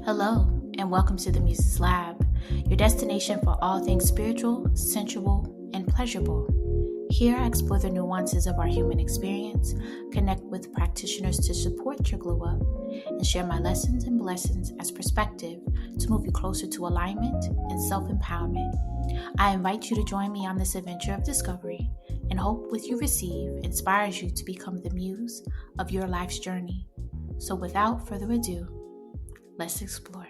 Hello, and welcome to the Muse's Lab, your destination for all things spiritual, sensual, and pleasurable. Here I explore the nuances of our human experience, connect with practitioners to support your glow up, and share my lessons and blessings as perspective to move you closer to alignment and self-empowerment. I invite you to join me on this adventure of discovery, and hope what you receive inspires you to become the muse of your life's journey. So without further ado, let's explore.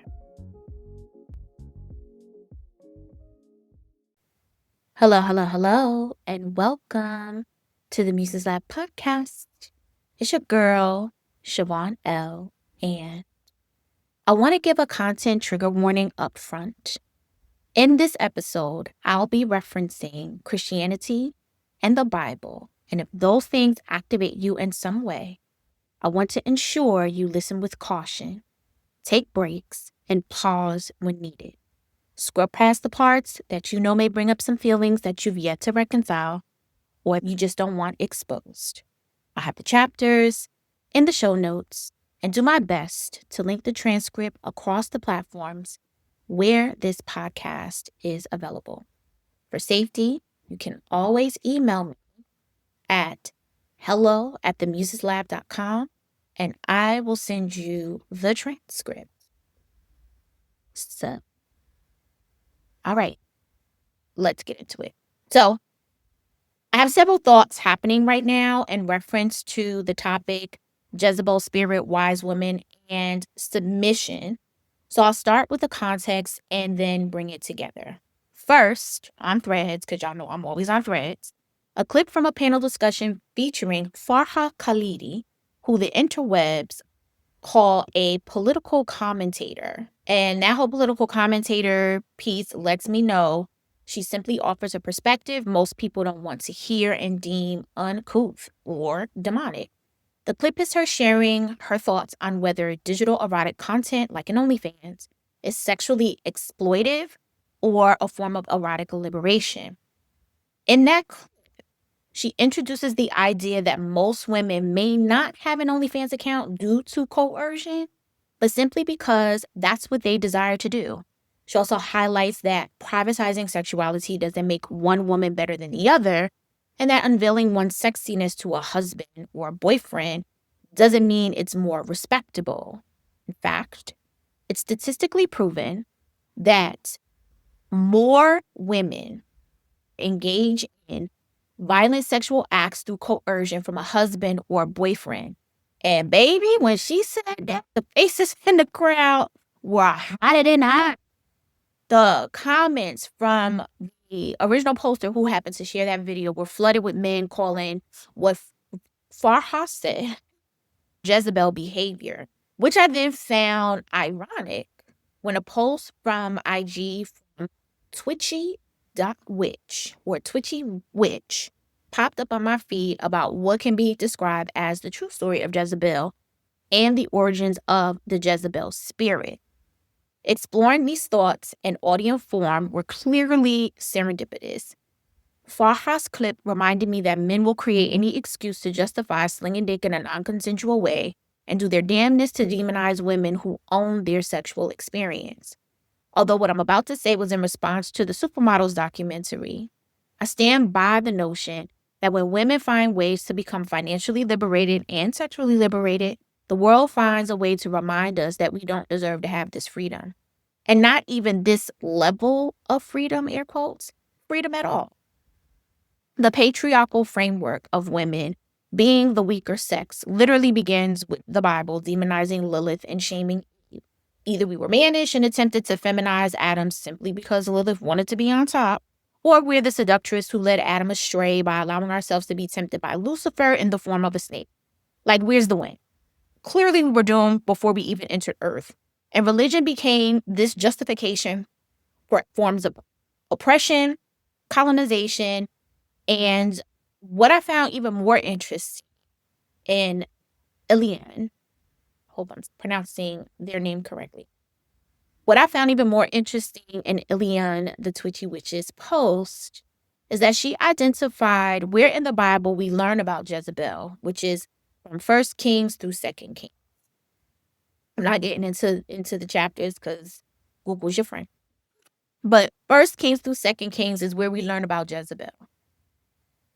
Hello, and welcome to the Muse's Lab podcast. It's your girl, Siobhan L. And I want to give a content trigger warning up front. In this episode, I'll be referencing Christianity and the Bible. And if those things activate you in some way, I want to ensure you listen with caution, take breaks, and pause when needed. Scrub past the parts that you know may bring up some feelings that you've yet to reconcile or you just don't want exposed. I have the chapters in the show notes and do my best to link the transcript across the platforms where this podcast is available. For safety, you can always email me at hello@themuseslab.com and I will send you the transcript. So, all right, let's get into it. So, I have several thoughts happening right now in reference to the topic Jezebel spirit, wise woman, and submission. So I'll start with the context and then bring it together. First, on Threads, because y'all know I'm always on Threads, a clip from a panel discussion featuring Farha Khalidi, who the interwebs call a political commentator. And that whole political commentator piece lets me know she simply offers a perspective most people don't want to hear and deem uncouth or demonic. The clip is her sharing her thoughts on whether digital erotic content, like an OnlyFans, is sexually exploitive or a form of erotic liberation. In that clip, she introduces the idea that most women may not have an OnlyFans account due to coercion, but simply because that's what they desire to do. She also highlights that privatizing sexuality doesn't make one woman better than the other, and that unveiling one's sexiness to a husband or a boyfriend doesn't mean it's more respectable. In fact, it's statistically proven that more women engage in violent sexual acts through coercion from a husband or a boyfriend. And baby, when she said that, the faces in the crowd were hotter than hot. The comments from the original poster who happened to share that video were flooded with men calling what Farha said Jezebel behavior, which I then found ironic when a post from IG from twitchy.witch or twitchy witch popped up on my feed about what can be described as the true story of Jezebel and the origins of the Jezebel spirit. Exploring these thoughts in audio form were clearly serendipitous. Farha's clip reminded me that men will create any excuse to justify slinging dick in a non-consensual way and do their damnedest to demonize women who own their sexual experience. Although what I'm about to say was in response to the Supermodels documentary, I stand by the notion that when women find ways to become financially liberated and sexually liberated, the world finds a way to remind us that we don't deserve to have this freedom. And not even this level of freedom, air quotes, freedom at all. The patriarchal framework of women being the weaker sex literally begins with the Bible demonizing Lilith and shaming Eve. Either we were mannish and attempted to feminize Adam simply because Lilith wanted to be on top, or we're the seductress who led Adam astray by allowing ourselves to be tempted by Lucifer in the form of a snake. Like, where's the win? Clearly, we were doomed before we even entered Earth. And religion became this justification for forms of oppression, colonization, and what I found even more interesting in Elianne, hope I'm pronouncing their name correctly. What I found even more interesting in Elianne, the Twitchy Witch's post, is that she identified where in the Bible we learn about Jezebel, which is from 1 Kings through 2 Kings. I'm not getting into the chapters because Google's your friend. But First Kings through Second Kings is where we learn about Jezebel.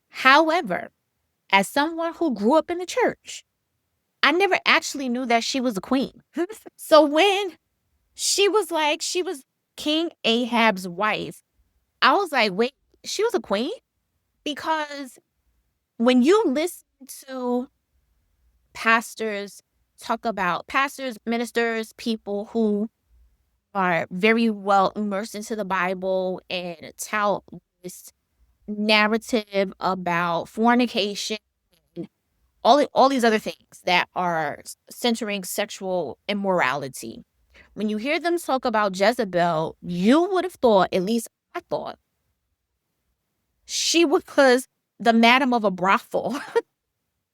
However, as someone who grew up in the church, I never actually knew that she was a queen. So when she was King Ahab's wife, I was like, wait, she was a queen? Because when you listen to pastors talk about pastors, ministers, people who are very well immersed into the Bible and tell this narrative about fornication and all these other things that are centering sexual immorality. When you hear them talk about Jezebel, you would have thought, at least I thought, she was the madam of a brothel.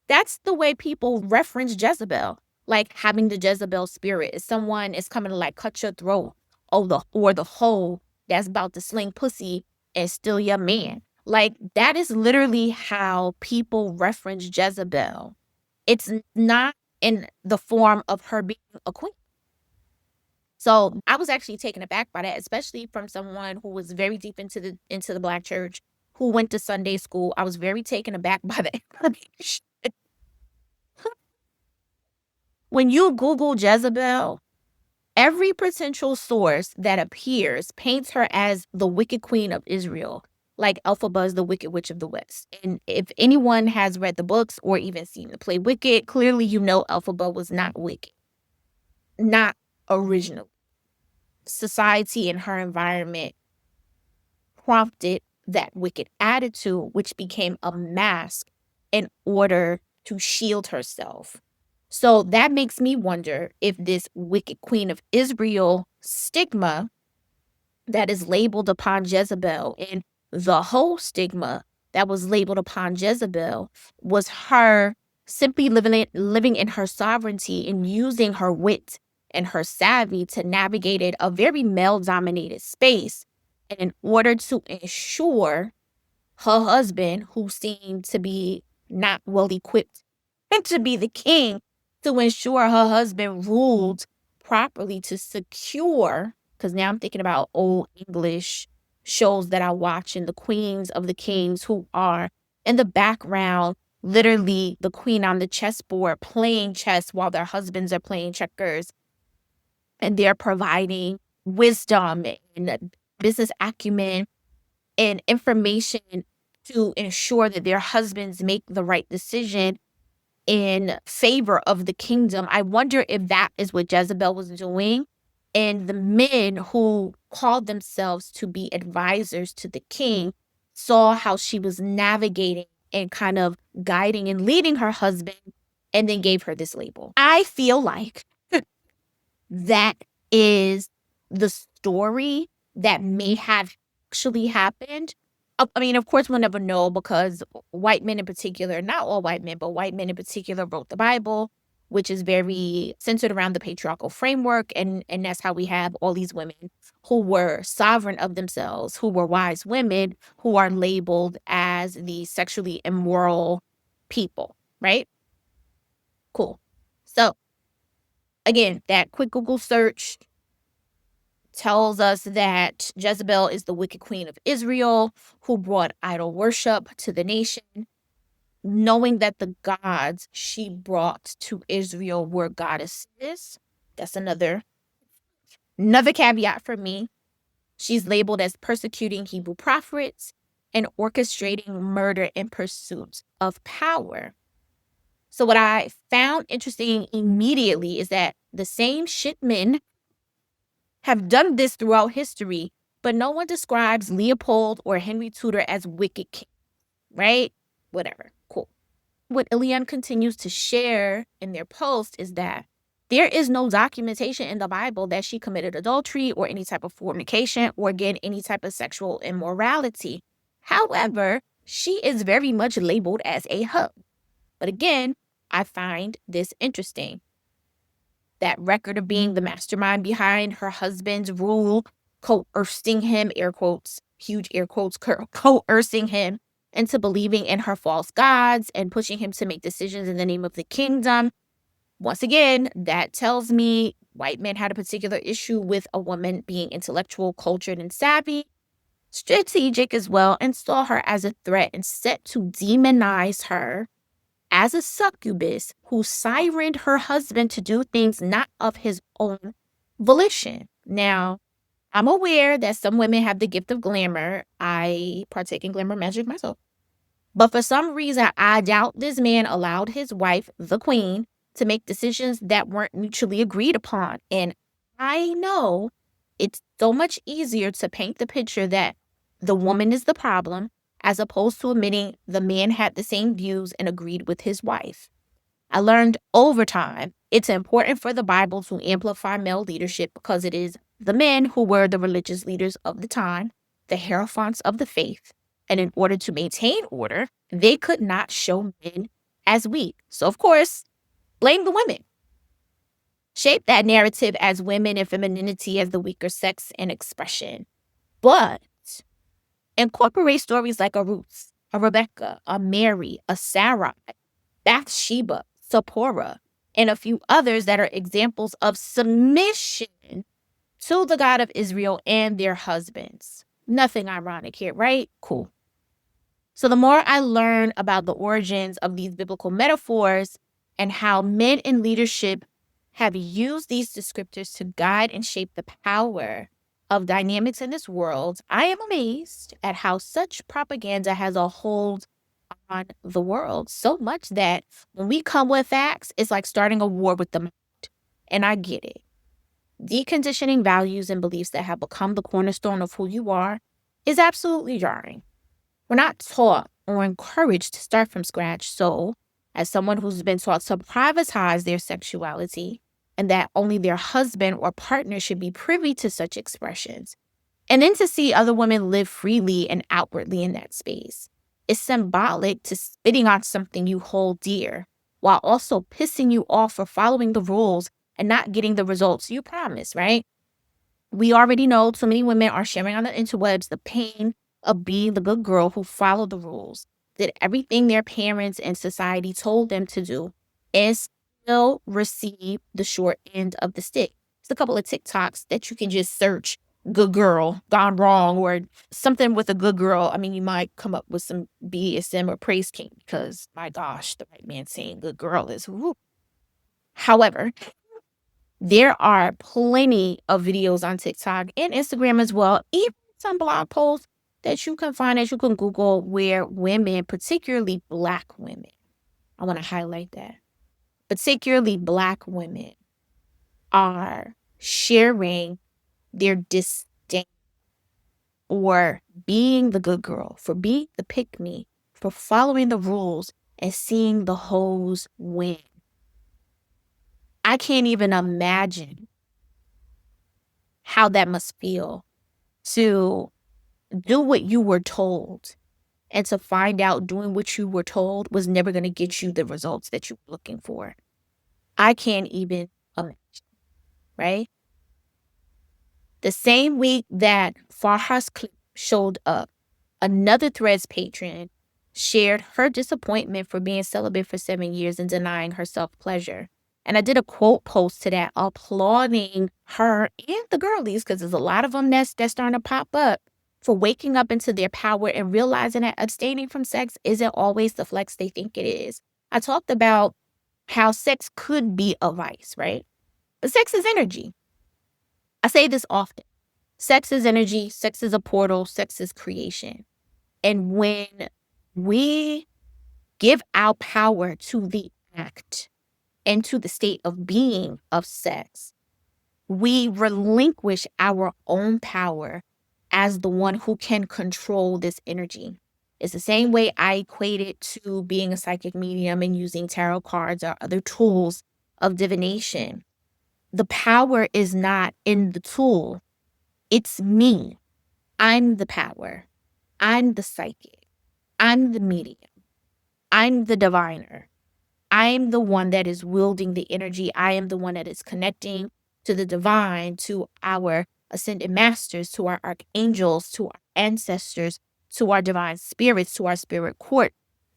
That's the way people reference Jezebel, like having the Jezebel spirit. If someone is coming to like cut your throat, or the hoe that's about to sling pussy and steal your man. Like that is literally how people reference Jezebel. It's not in the form of her being a queen. So I was actually taken aback by that, especially from someone who was very deep into the Black church, who went to Sunday school. I was very taken aback by that information. When you Google Jezebel, every potential source that appears paints her as the wicked queen of Israel, like Elphaba's the Wicked Witch of the West. And if anyone has read the books or even seen the play Wicked, clearly you know Elphaba was not wicked, not original. Society and her environment prompted that wicked attitude, which became a mask in order to shield herself. So that makes me wonder if this wicked queen of Israel stigma that is labeled upon Jezebel and the whole stigma that was labeled upon Jezebel was her simply living in her sovereignty and using her wit and her savvy to navigate a very male-dominated space. And in order to ensure her husband, who seemed to be not well equipped and to be the king, to ensure her husband ruled properly to secure, because now I'm thinking about old English shows that I watch and the queens of the kings who are in the background, literally the queen on the chessboard playing chess while their husbands are playing checkers, and they're providing wisdom and business acumen and information to ensure that their husbands make the right decision in favor of the kingdom. I wonder if that is what Jezebel was doing. And the men who called themselves to be advisors to the king saw how she was navigating and kind of guiding and leading her husband, and then gave her this label. I feel like that is the story that may have actually happened. I mean, of course, we'll never know because white men in particular, not all white men, but white men in particular wrote the Bible, which is very centered around the patriarchal framework. And that's how we have all these women who were sovereign of themselves, who were wise women, who are labeled as the sexually immoral people, right? Cool. So again, that quick Google search tells us that Jezebel is the wicked queen of Israel who brought idol worship to the nation, knowing that the gods she brought to Israel were goddesses. That's another caveat for me. She's labeled as persecuting Hebrew prophets and orchestrating murder in pursuit of power. So what I found interesting immediately is that the same shit men have done this throughout history, but no one describes Leopold or Henry Tudor as wicked king, right? Whatever, cool. What Elianne continues to share in their post is that there is no documentation in the Bible that she committed adultery or any type of fornication or again, any type of sexual immorality. However, she is very much labeled as a hoe. But again, I find this interesting. That record of being the mastermind behind her husband's rule, coercing him, air quotes, huge air quotes, coercing him into believing in her false gods and pushing him to make decisions in the name of the kingdom. Once again, that tells me white men had a particular issue with a woman being intellectual, cultured, and savvy, strategic as well, and saw her as a threat and set to demonize her as a succubus who sirened her husband to do things not of his own volition. Now, I'm aware that some women have the gift of glamour. I partake in glamour magic myself. But for some reason, I doubt this man allowed his wife, the queen, to make decisions that weren't mutually agreed upon. And I know it's so much easier to paint the picture that the woman is the problem as opposed to admitting the man had the same views and agreed with his wife. I learned over time it's important for the Bible to amplify male leadership because it is the men who were the religious leaders of the time, the hierophants of the faith. And in order to maintain order, they could not show men as weak. So, of course, blame the women. Shape that narrative as women and femininity as the weaker sex and expression. But incorporate stories like a Ruth, a Rebecca, a Mary, a Sarai, Bathsheba, Zipporah, and a few others that are examples of submission to the God of Israel and their husbands. Nothing ironic here, right? Cool. So the more I learn about the origins of these biblical metaphors and how men in leadership have used these descriptors to guide and shape the power of dynamics in this world, I am amazed at how such propaganda has a hold on the world, so much that when we come with facts, it's like starting a war with the mind. And I get it. Deconditioning values and beliefs that have become the cornerstone of who you are is absolutely jarring. We're not taught or encouraged to start from scratch. So, as someone who's been taught to privatize their sexuality and that only their husband or partner should be privy to such expressions, and then to see other women live freely and outwardly in that space, is symbolic to spitting on something you hold dear while also pissing you off for following the rules and not getting the results you promised, right? We already know too many women are sharing on the interwebs the pain of being the good girl who followed the rules, did everything their parents and society told them to do, and still receive the short end of the stick. It's a couple of TikToks that you can just search good girl gone wrong or something with a good girl. I mean, you might come up with some BSM or praise king because my gosh, the right man saying good girl is whoop. However, there are plenty of videos on TikTok and Instagram as well, even some blog posts that you can find that you can Google where women, particularly Black women, I want to highlight that, particularly Black women, are sharing their disdain for being the good girl, for being the pick-me, for following the rules and seeing the hoes win. I can't even imagine how that must feel to do what you were told and to find out doing what you were told was never going to get you the results that you were looking for. I can't even imagine, right? The same week that Farha's clip showed up, another Threads patron shared her disappointment for being celibate for 7 years and denying herself pleasure. And I did a quote post to that applauding her and the girlies, because there's a lot of them that's starting to pop up, for waking up into their power and realizing that abstaining from sex isn't always the flex they think it is. I talked about how sex could be a vice, right? But sex is energy. I say this often. Sex is energy. Sex is a portal. Sex is creation. And when we give our power to the act and to the state of being of sex, we relinquish our own power as the one who can control this energy. It's the same way I equate it to being a psychic medium and using tarot cards or other tools of divination. The power is not in the tool. It's me. I'm the power. I'm the psychic. I'm the medium. I'm the diviner. I'm the one that is wielding the energy. I am the one that is connecting to the divine, to our ascended masters, to our archangels, to our ancestors, to our divine spirits, to our spirit court.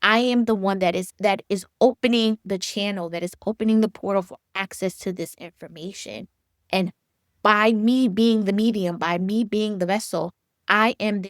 I am the one that is opening the channel, that is opening the portal for access to this information. And by me being the medium, by me being the vessel, I am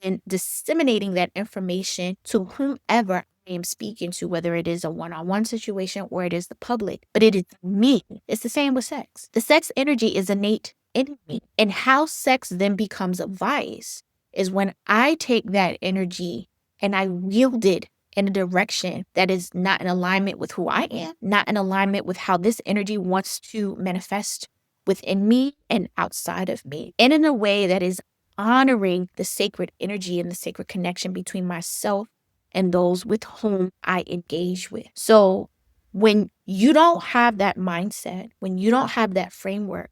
then disseminating that information to whomever I am speaking to, whether it is a one-on-one situation or it is the public. But it is me. It's the same with sex. The sex energy is innate in me. And how sex then becomes a vice is when I take that energy and I wield it in a direction that is not in alignment with who I am, not in alignment with how this energy wants to manifest within me and outside of me, and in a way that is honoring the sacred energy and the sacred connection between myself and those with whom I engage with. So when you don't have that mindset, when you don't have that framework,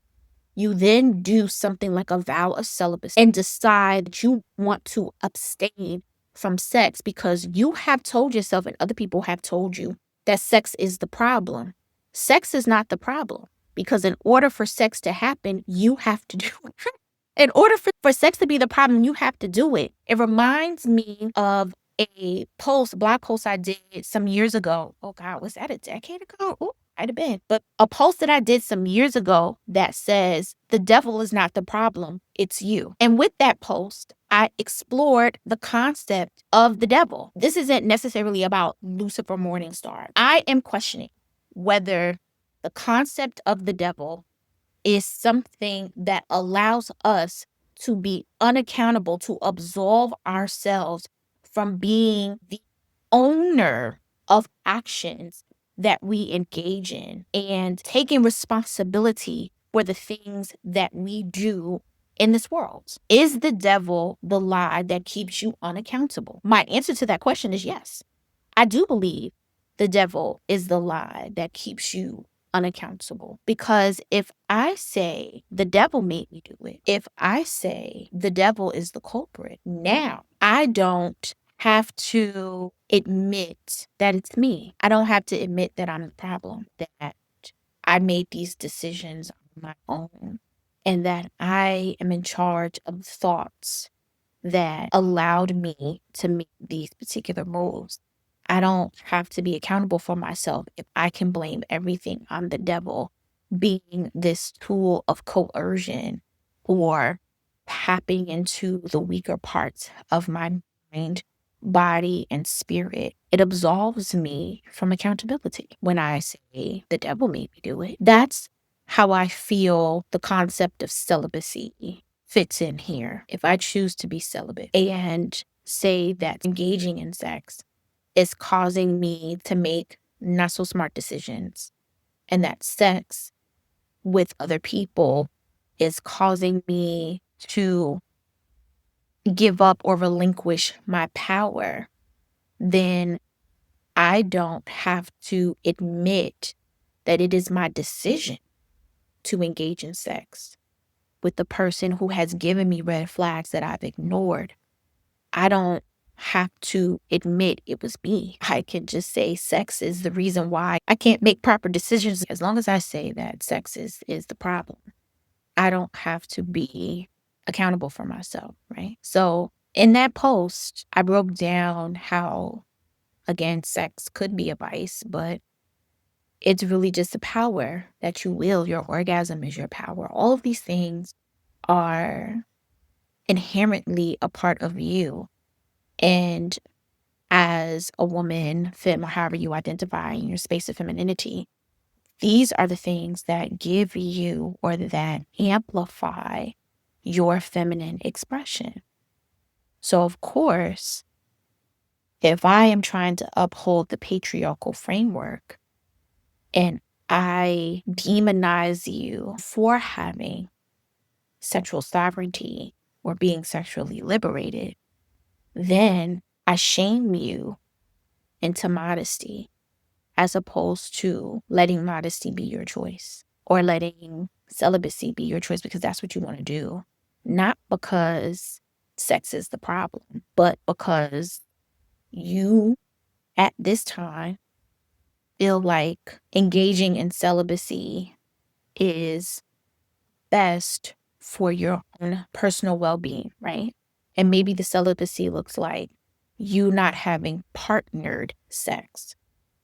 you then do something like a vow of celibacy and decide that you want to abstain from sex because you have told yourself and other people have told you that sex is the problem. Sex is not the problem, because in order for sex to happen, you have to do it. In order for sex to be the problem, you have to do it. It reminds me of a blog post I did some years ago. Oh God, was that a decade ago? Ooh, might have been. But a post that I did some years ago that says, the devil is not the problem, it's you. And with that post, I explored the concept of the devil. This isn't necessarily about Lucifer Morningstar. I am questioning whether the concept of the devil is something that allows us to be unaccountable, to absolve ourselves from being the owner of actions that we engage in and taking responsibility for the things that we do in this world. Is the devil the lie that keeps you unaccountable? My answer to that question is yes. I do believe the devil is the lie that keeps you unaccountable. Because if I say the devil made me do it, if I say the devil is the culprit, now I don't have to admit that it's me. I don't have to admit that I'm the problem, that I made these decisions on my own, and that I am in charge of the thoughts that allowed me to make these particular moves. I don't have to be accountable for myself if I can blame everything on the devil being this tool of coercion or tapping into the weaker parts of my mind, body, and spirit. It absolves me from accountability when I say the devil made me do it. That's how I feel the concept of celibacy fits in here. If I choose to be celibate and say that engaging in sex is causing me to make not so smart decisions, and that sex with other people is causing me to give up or relinquish my power, then I don't have to admit that it is my decision to engage in sex with the person who has given me red flags that I've ignored. I don't have to admit it was me. I can just say sex is the reason why I can't make proper decisions. As long as I say that sex is the problem, I don't have to be accountable for myself, right? So in that post, I broke down how, again, sex could be a vice, but it's really just a power that you will. Your orgasm is your power. All of these things are inherently a part of you. And as a woman, femme, or however you identify in your space of femininity, these are the things that give you or that amplify your feminine expression. So, of course, if I am trying to uphold the patriarchal framework and I demonize you for having sexual sovereignty or being sexually liberated, then I shame you into modesty, as opposed to letting modesty be your choice or letting celibacy be your choice because that's what you want to do. Not because sex is the problem, but because you at this time feel like engaging in celibacy is best for your own personal well-being, right? And maybe the celibacy looks like you not having partnered sex.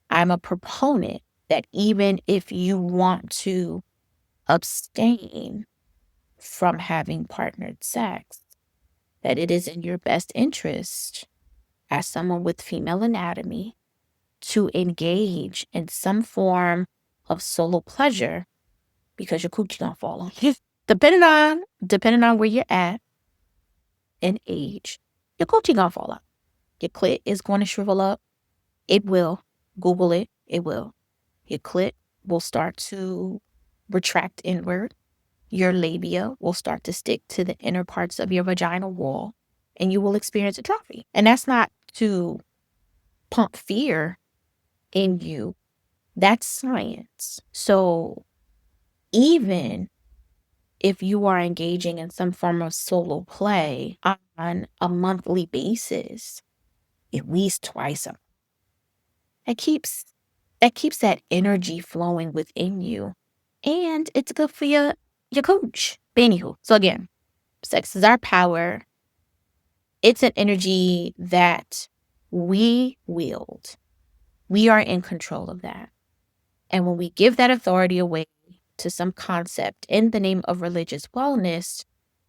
I'm a proponent that even if you want to abstain from having partnered sex, that it is in your best interest as someone with female anatomy to engage in some form of solo pleasure because your coochie gonna fall on you. Depending on where you're at in age, your coochie gonna fall out. Your clit is going to shrivel up. It will. Google it. It will. Your clit will start to retract inward. Your labia will start to stick to the inner parts of your vaginal wall, and you will experience atrophy. And that's not to pump fear in you. That's science. So even if you are engaging in some form of solo play on a monthly basis, at least twice a month, that keeps that energy flowing within you. And it's good for your coach. But anywho, so again, sex is our power. It's an energy that we wield. We are in control of that. And when we give that authority away to some concept in the name of religious wellness,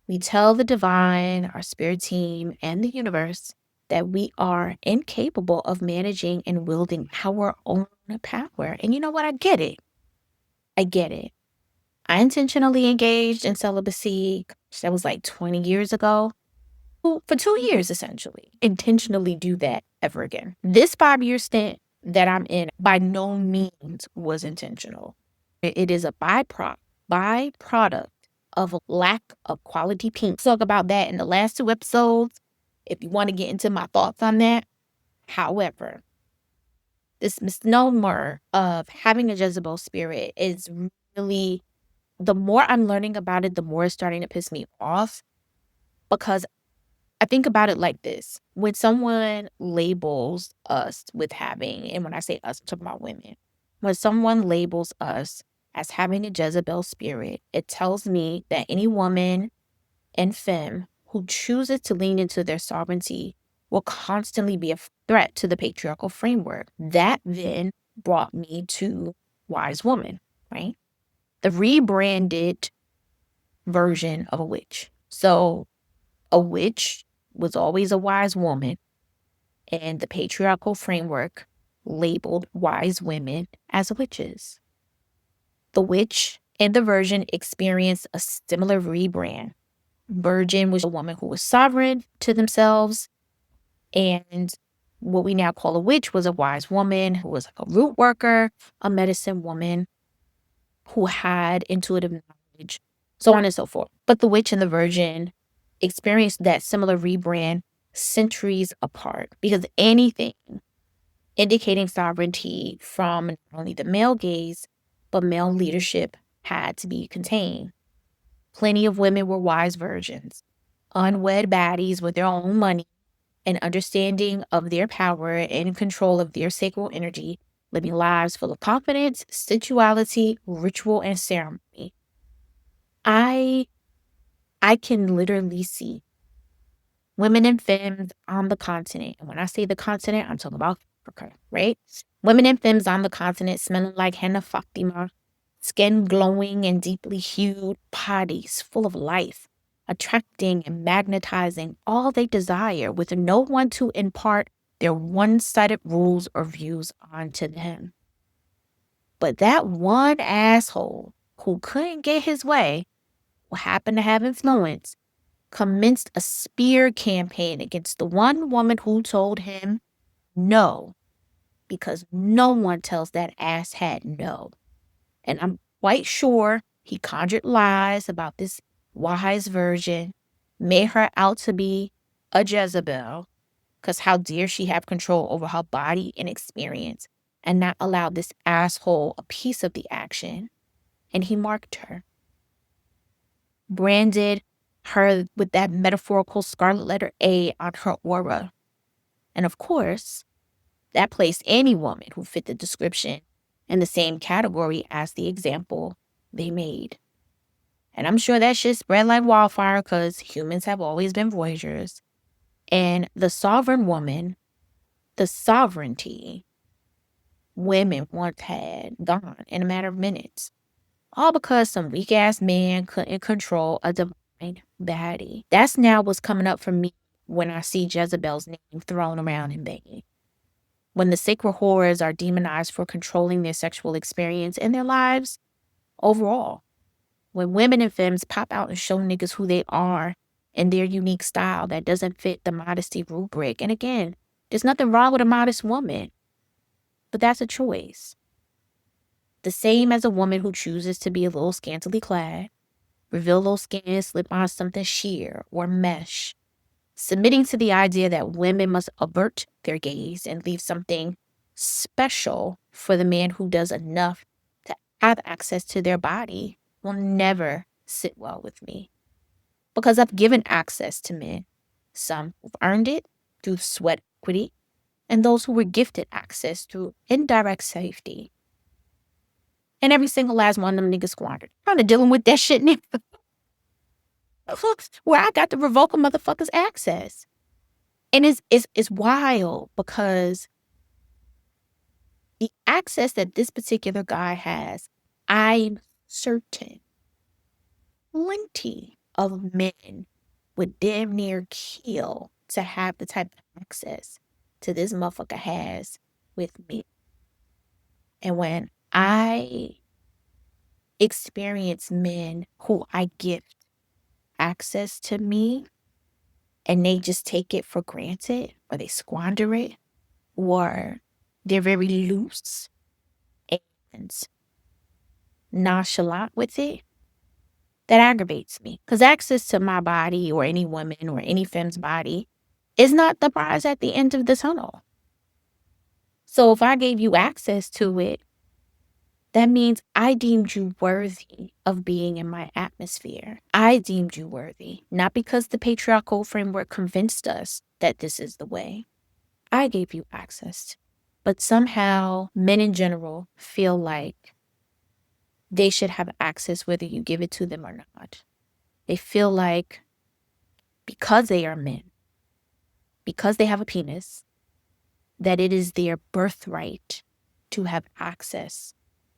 we tell the divine, our spirit team, and the universe that we are incapable of managing and wielding our own power. And you know what? I get it. I get it. I intentionally engaged in celibacy. That was like 20 years ago. For 2 years, essentially. Intentionally do that ever again. This 5-year stint that I'm in by no means was intentional. It is a byproduct of a lack of quality pink. Talk about that in the last 2 episodes if you want to get into my thoughts on that. However, this misnomer of having a Jezebel spirit is really, the more I'm learning about it, the more it's starting to piss me off, because I think about it like this. When someone labels us with having, and when I say us, I'm talking about women. When someone labels us as having a Jezebel spirit, it tells me that any woman and femme who chooses to lean into their sovereignty will constantly be a threat to the patriarchal framework. That then brought me to wise woman, right? The rebranded version of a witch. So a witch was always a wise woman, and the patriarchal framework labeled wise women as witches. The witch and the virgin experienced a similar rebrand. Virgin was a woman who was sovereign to themselves, and what we now call a witch was a wise woman who was like a root worker, a medicine woman who had intuitive knowledge, so on and so forth. But the witch and the virgin experienced that similar rebrand centuries apart, because anything indicating sovereignty from not only the male gaze, but male leadership had to be contained. Plenty of women were wise virgins, unwed baddies with their own money and understanding of their power and control of their sacral energy, living lives full of confidence, sensuality, ritual, and ceremony. I can literally see women and femmes on the continent. And when I say the continent, I'm talking about Africa, right? Women and femmes on the continent smelling like henna Fatima, skin glowing and deeply hued, bodies full of life, attracting and magnetizing all they desire with no one to impart their one-sided rules or views onto them. But that one asshole who couldn't get his way, who happened to have influence, commenced a spear campaign against the one woman who told him no, because no one tells that asshat no. And I'm quite sure he conjured lies about this wise virgin, made her out to be a Jezebel, because how dare she have control over her body and experience, and not allow this asshole a piece of the action. And he marked her, branded her with that metaphorical scarlet letter A on her aura. And of course, that placed any woman who fit the description in the same category as the example they made. And I'm sure that shit spread like wildfire because humans have always been voyagers. And the sovereign woman, the sovereignty women once had, gone in a matter of minutes. All because some weak ass man couldn't control a divine baddie. That's now what's coming up for me when I see Jezebel's name thrown around in vain. When the sacred horrors are demonized for controlling their sexual experience and their lives overall. When women and femmes pop out and show niggas who they are in their unique style that doesn't fit the modesty rubric. And again, there's nothing wrong with a modest woman, but that's a choice. The same as a woman who chooses to be a little scantily clad, reveal a little skin, slip on something sheer or mesh, submitting to the idea that women must avert their gaze and leave something special for the man who does enough to have access to their body will never sit well with me. Because I've given access to men, some who've earned it through sweat equity, and those who were gifted access through indirect safety. And every single last one of them niggas squandered. Kind of dealing with that shit now. Where I got to revoke a motherfucker's access. And it's wild because the access that this particular guy has, I'm certain plenty of men would damn near kill to have the type of access to this motherfucker has with me. And when I experience men who I gift access to me and they just take it for granted or they squander it or they're very loose and nonchalant with it, that aggravates me. Because access to my body or any woman or any femme's body is not the prize at the end of the tunnel. So if I gave you access to it, that means I deemed you worthy of being in my atmosphere. I deemed you worthy, not because the patriarchal framework convinced us that this is the way. I gave you access. But somehow men in general feel like they should have access whether you give it to them or not. They feel like because they are men, because they have a penis, that it is their birthright to have access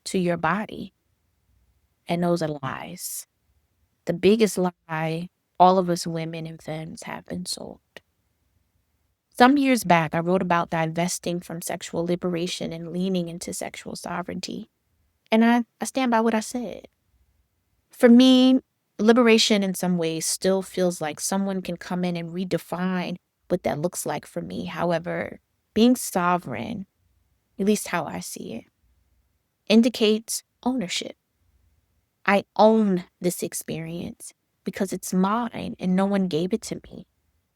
to your body. And those are lies. The biggest lie all of us women and femmes have been sold. Some years back, I wrote about divesting from sexual liberation and leaning into sexual sovereignty. And I stand by what I said. For me, liberation in some ways still feels like someone can come in and redefine what that looks like for me. However, being sovereign, at least how I see it, indicates ownership. I own this experience because it's mine and no one gave it to me.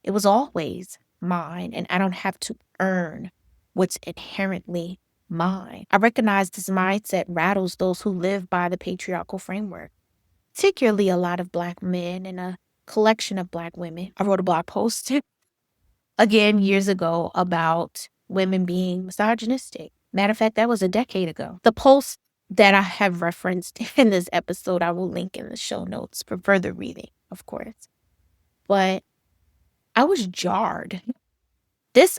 It was always mine and I don't have to earn what's inherently mine. I recognize this mindset rattles those who live by the patriarchal framework, particularly a lot of Black men and a collection of Black women. I wrote a blog post again years ago about women being misogynistic. Matter of fact, that was a decade ago. The post that I have referenced in this episode, I will link in the show notes for further reading, of course. But I was jarred.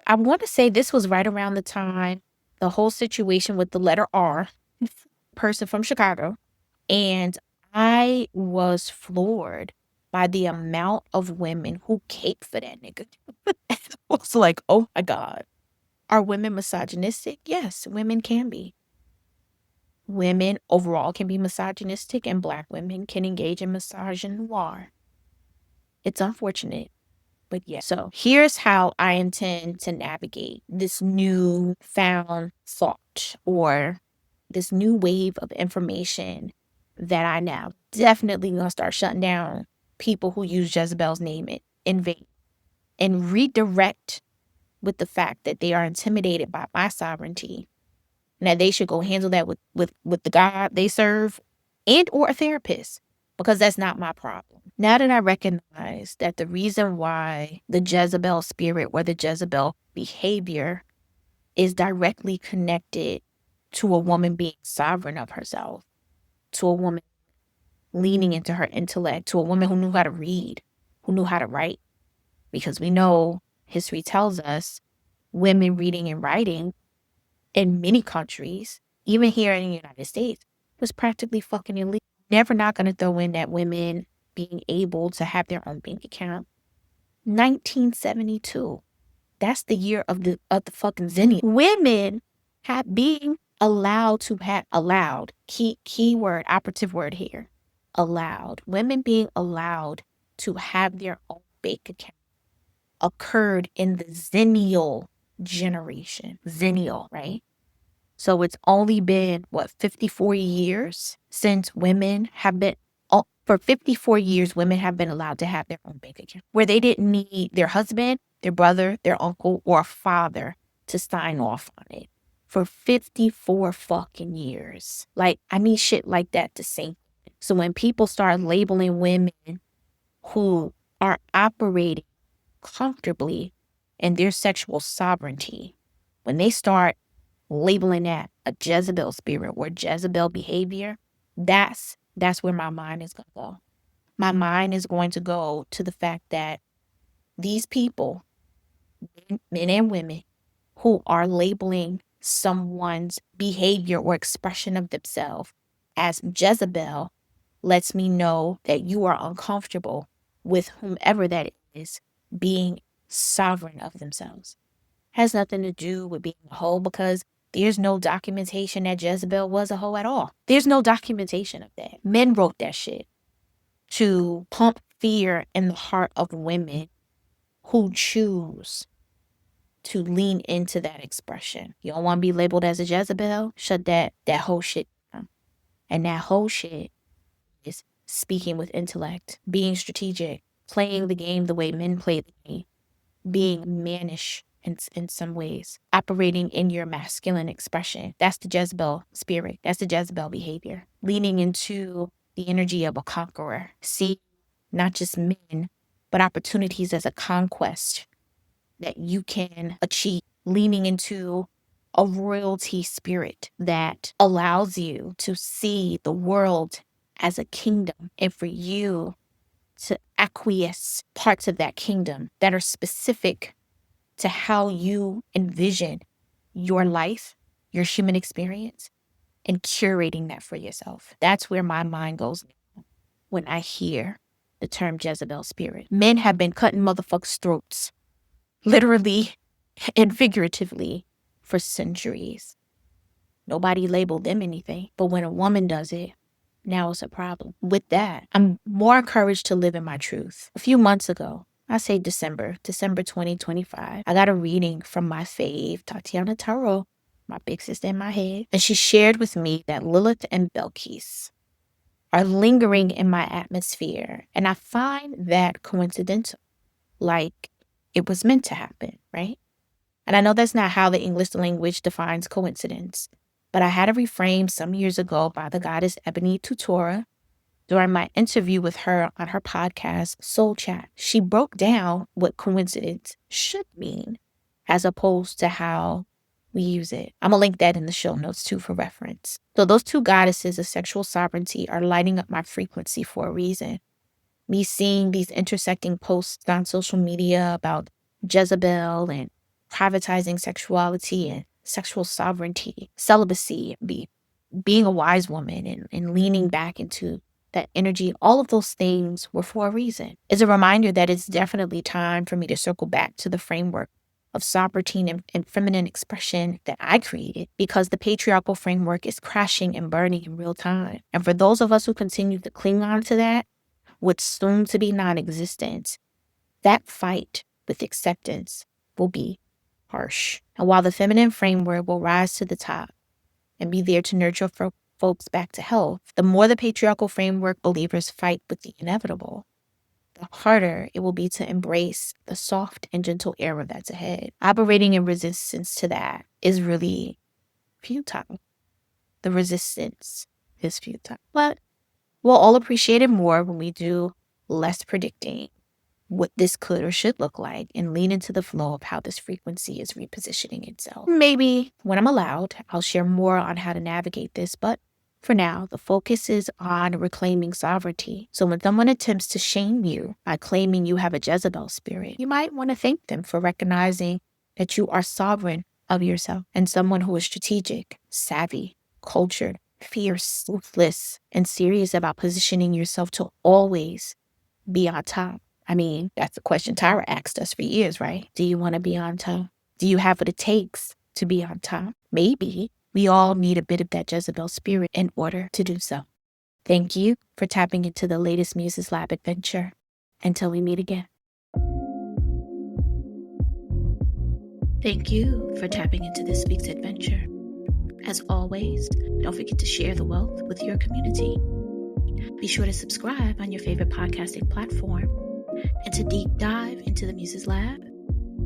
I want to say this was right around the time the whole situation with the letter R, person from Chicago. And I was floored by the amount of women who cape for that nigga. I was like, oh my God. Are women misogynistic? Yes, women can be. Women overall can be misogynistic and Black women can engage in misogynoir. It's unfortunate, but yeah. So here's how I intend to navigate this new found thought or this new wave of information that I now definitely gonna start shutting down people who use Jezebel's name in vain and redirect with the fact that they are intimidated by my sovereignty and that they should go handle that with the God they serve and or a therapist, because that's not my problem. Now that I recognize that the reason why the Jezebel spirit or the Jezebel behavior is directly connected to a woman being sovereign of herself, to a woman leaning into her intellect, to a woman who knew how to read, who knew how to write, because we know history tells us women reading and writing in many countries, even here in the United States, was practically fucking illegal. Never not going to throw in that women being able to have their own bank account. 1972. That's the year of the fucking zennial. Women have being allowed to have key word, operative word here. Allowed. Women being allowed to have their own bank account occurred in the zennial generation. Zennial, right? So it's only been, 54 years since women have been, for 54 years, women have been allowed to have their own bank account where they didn't need their husband, their brother, their uncle, or father to sign off on it. For 54 fucking years. Like, I need shit like that to sink. So when people start labeling women who are operating comfortably in their sexual sovereignty, when they start labeling that a Jezebel spirit or Jezebel behavior, that's where my mind is going to go. My mind is going to go to the fact that these people, men and women, who are labeling someone's behavior or expression of themselves as Jezebel, lets me know that you are uncomfortable with whomever that is being sovereign of themselves. Has nothing to do with being a hoe, because there's no documentation that Jezebel was a hoe at all. There's no documentation of that. Men wrote that shit to pump fear in the heart of women who choose to lean into that expression. You don't want to be labeled as a Jezebel? Shut that whole shit down. And that whole shit is speaking with intellect, being strategic, playing the game the way men play the game, being mannish in some ways, operating in your masculine expression. That's the Jezebel spirit. That's the Jezebel behavior. Leaning into the energy of a conqueror. See, not just men, but opportunities as a conquest that you can achieve. Leaning into a royalty spirit that allows you to see the world as a kingdom, and for you to acquiesce parts of that kingdom that are specific to how you envision your life, your human experience, and curating that for yourself. That's where my mind goes when I hear the term Jezebel spirit. Men have been cutting motherfuckers' throats, literally and figuratively, for centuries. Nobody labeled them anything. But when a woman does it, now it's a problem. With that, I'm more encouraged to live in my truth. A few months ago, I say December 2025, I got a reading from my fave, Tatiana Tarot, my big sister in my head. And she shared with me that Lilith and Belkis are lingering in my atmosphere. And I find that coincidental. Like it was meant to happen, right? And I know that's not how the English language defines coincidence. But I had a reframe some years ago by the goddess Ebony Tutora. During my interview with her on her podcast, Soul Chat, she broke down what coincidence should mean as opposed to how we use it. I'm going to link that in the show notes too for reference. So those two goddesses of sexual sovereignty are lighting up my frequency for a reason. Me seeing these intersecting posts on social media about Jezebel and privatizing sexuality and sexual sovereignty, celibacy, being a wise woman and leaning back into that energy, all of those things were for a reason. It's a reminder that it's definitely time for me to circle back to the framework of sovereignty and feminine expression that I created, because the patriarchal framework is crashing and burning in real time. And for those of us who continue to cling on to that, what's soon to be non-existent, that fight with acceptance will be harsh. And while the feminine framework will rise to the top and be there to nurture folks back to health, the more the patriarchal framework believers fight with the inevitable, the harder it will be to embrace the soft and gentle era that's ahead. Operating in resistance to that is really futile. The resistance is futile. But we'll all appreciate it more when we do less predicting what this could or should look like and lean into the flow of how this frequency is repositioning itself. Maybe when I'm allowed, I'll share more on how to navigate this, but For now, the focus is on reclaiming sovereignty. So when someone attempts to shame you by claiming you have a Jezebel spirit, you might want to thank them for recognizing that you are sovereign of yourself and someone who is strategic, savvy, cultured, fierce, ruthless, and serious about positioning yourself to always be on top. I mean, that's the question Tyra asked us for years, right? Do you want to be on top? Do you have what it takes to be on top? Maybe we all need a bit of that Jezebel spirit in order to do so. Thank you for tapping into the latest Muses Lab adventure. Until we meet again. Thank you for tapping into this week's adventure. As always, don't forget to share the wealth with your community. Be sure to subscribe on your favorite podcasting platform. And to deep dive into the Muses Lab,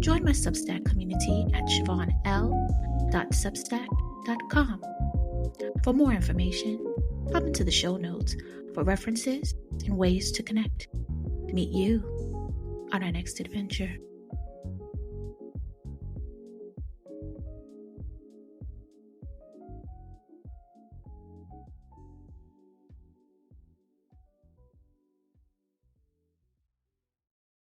join my Substack community at siobhanl.substack.com. For more information, hop into the show notes for references and ways to connect. Meet you on our next adventure.